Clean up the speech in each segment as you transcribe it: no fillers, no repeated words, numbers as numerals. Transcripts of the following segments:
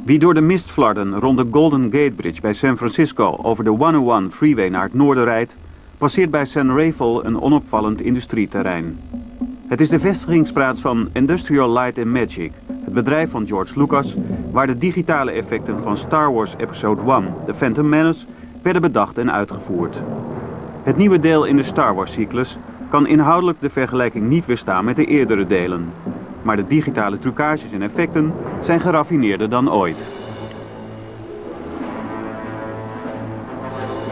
Wie door de mistvlarden rond de Golden Gate Bridge bij San Francisco over de 101 Freeway naar het noorden rijdt, passeert bij San Rafael een onopvallend industrieterrein. Het is de vestigingsplaats van Industrial Light and Magic, het bedrijf van George Lucas, waar de digitale effecten van Star Wars Episode 1, The Phantom Menace, werden bedacht en uitgevoerd. Het nieuwe deel in de Star Wars cyclus kan inhoudelijk de vergelijking niet weerstaan met de eerdere delen. Maar de digitale trucages en effecten zijn geraffineerder dan ooit.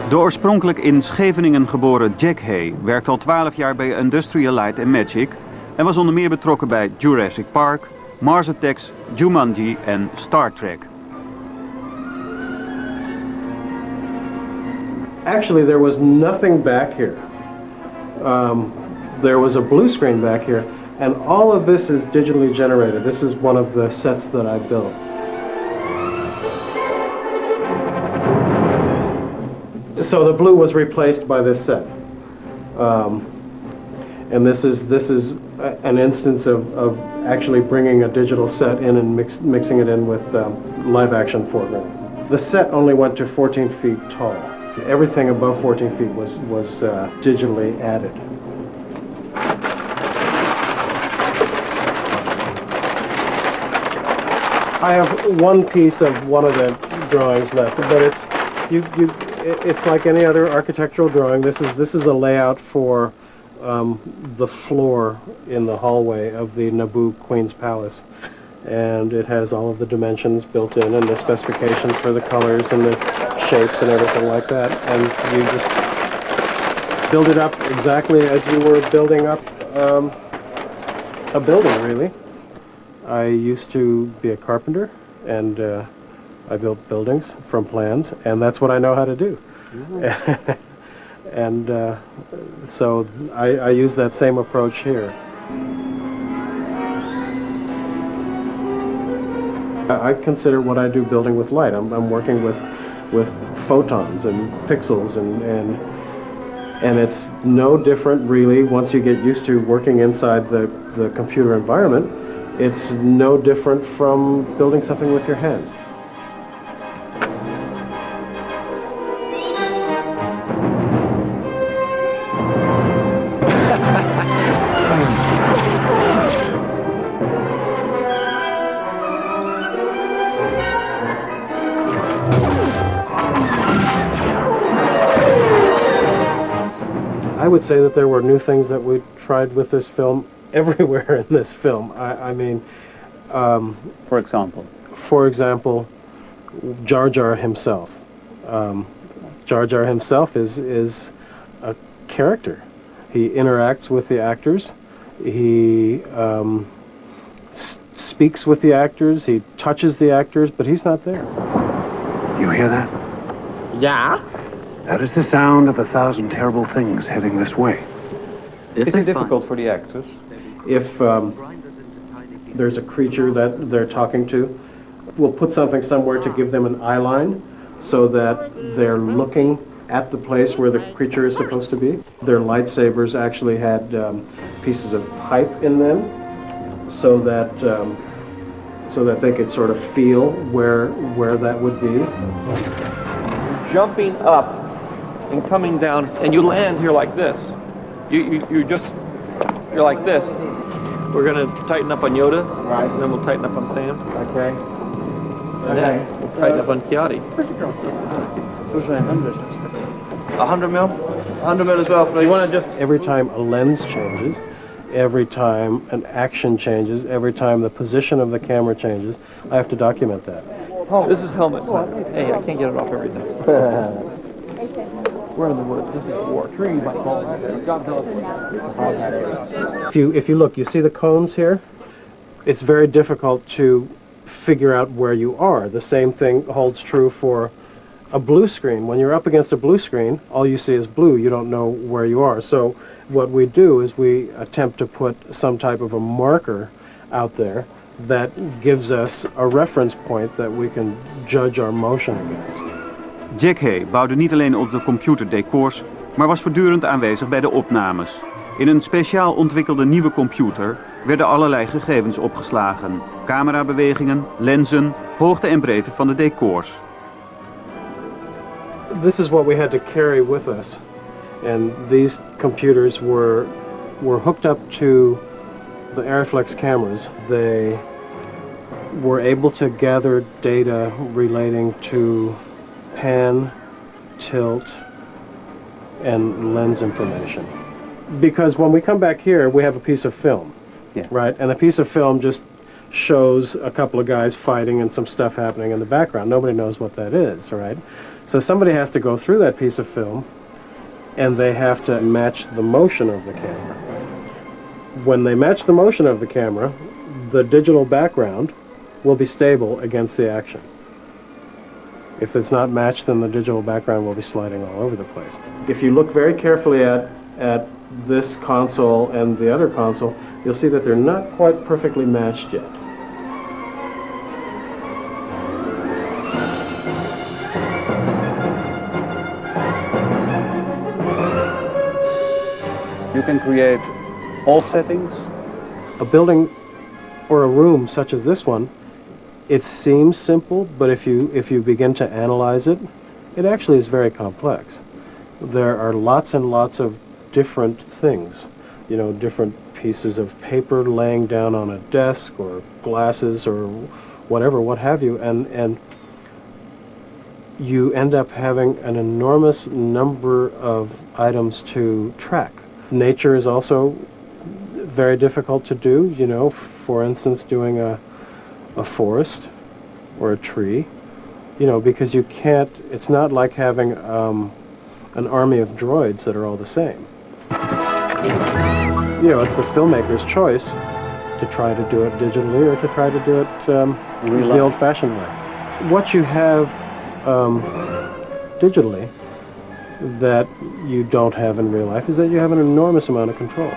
De oorspronkelijk in Scheveningen geboren Jack Haye werkt al 12 jaar bij Industrial Light and Magic en was onder meer betrokken bij Jurassic Park, Mars Attacks, Jumanji en Star Trek. Actually, there was nothing back here. There was a blue screen back here, and all of this is digitally generated. This is one of the sets that I built. So the blue was replaced by this set. And this is an instance of actually bringing a digital set in and mixing it in with live action foreground. The set only went to 14 feet tall. Everything above 14 feet was digitally added. I have one piece of one of the drawings left, but it's like any other architectural drawing. This is a layout for the floor in the hallway of the Naboo Queen's Palace, and it has all of the dimensions built in and the specifications for the colors and the shapes and everything like that, and you just build it up exactly as you were building up a building, really. I used to be a carpenter, and I built buildings from plans, and that's what I know how to do. Mm-hmm. And so I use that same approach here. I consider what I do building with light. I'm working with photons and pixels, and it's no different really once you get used to working inside the computer environment. It's no different from building something with your hands. I would say that there were new things that we tried with this film everywhere in this film. I mean, For example? For example, Jar Jar himself. Jar Jar himself is a character. He interacts with the actors. He speaks with the actors. He touches the actors, but he's not there. You hear that? Yeah? That is the sound of 1,000 terrible things heading this way. Is it difficult for the actors? If there's a creature that they're talking to, we'll put something somewhere to give them an eye line so that they're looking at the place where the creature is supposed to be. Their lightsabers actually had pieces of pipe in them so that they could sort of feel where that would be. Jumping up and coming down, and you land here like this. You're like this. We're gonna tighten up on Yoda, right? And then we'll tighten up on Sam. Okay. And then we'll tighten up on Kiadi. Where's it going? 100 mil? 100 mil as well, please. You want to just every time a lens changes, every time an action changes, every time the position of the camera changes, I have to document that. Oh, this is helmet time. Hey, I can't get it off everything. We're in the woods. This is war. Trees like falling. If you look, you see the cones here? It's very difficult to figure out where you are. The same thing holds true for a blue screen. When you're up against a blue screen, all you see is blue. You don't know where you are. So what we do is we attempt to put some type of a marker out there that gives us a reference point that we can judge our motion against. Jack Haye bouwde niet alleen op de computer decors, maar was voortdurend aanwezig bij de opnames. In een speciaal ontwikkelde nieuwe computer werden allerlei gegevens opgeslagen. Camerabewegingen, lenzen, hoogte en breedte van de decors. This is what we had to carry with us, and these computers were hooked up to the Airflex cameras. They were able to gather data relating to pan, tilt, and lens information. Because when we come back here, we have a piece of film, Yeah. right? And the piece of film just shows a couple of guys fighting and some stuff happening in the background. Nobody knows what that is, right? So somebody has to go through that piece of film, and they have to match the motion of the camera. When they match the motion of the camera, the digital background will be stable against the action. If it's not matched, then the digital background will be sliding all over the place. If you look very carefully at this console and the other console, you'll see that they're not quite perfectly matched yet. You can create all settings. A building or a room such as this one, it seems simple, but if you begin to analyze it, it actually is very complex. There are lots and lots of different things, you know, different pieces of paper laying down on a desk, or glasses, or whatever, what have you, and you end up having an enormous number of items to track. Nature is also very difficult to do, you know, for instance, doing a forest or a tree, you know, because you can't, it's not like having an army of droids that are all the same. You know, it's the filmmaker's choice to try to do it digitally or to try to do it the old-fashioned way. What you have digitally that you don't have in real life is that you have an enormous amount of control.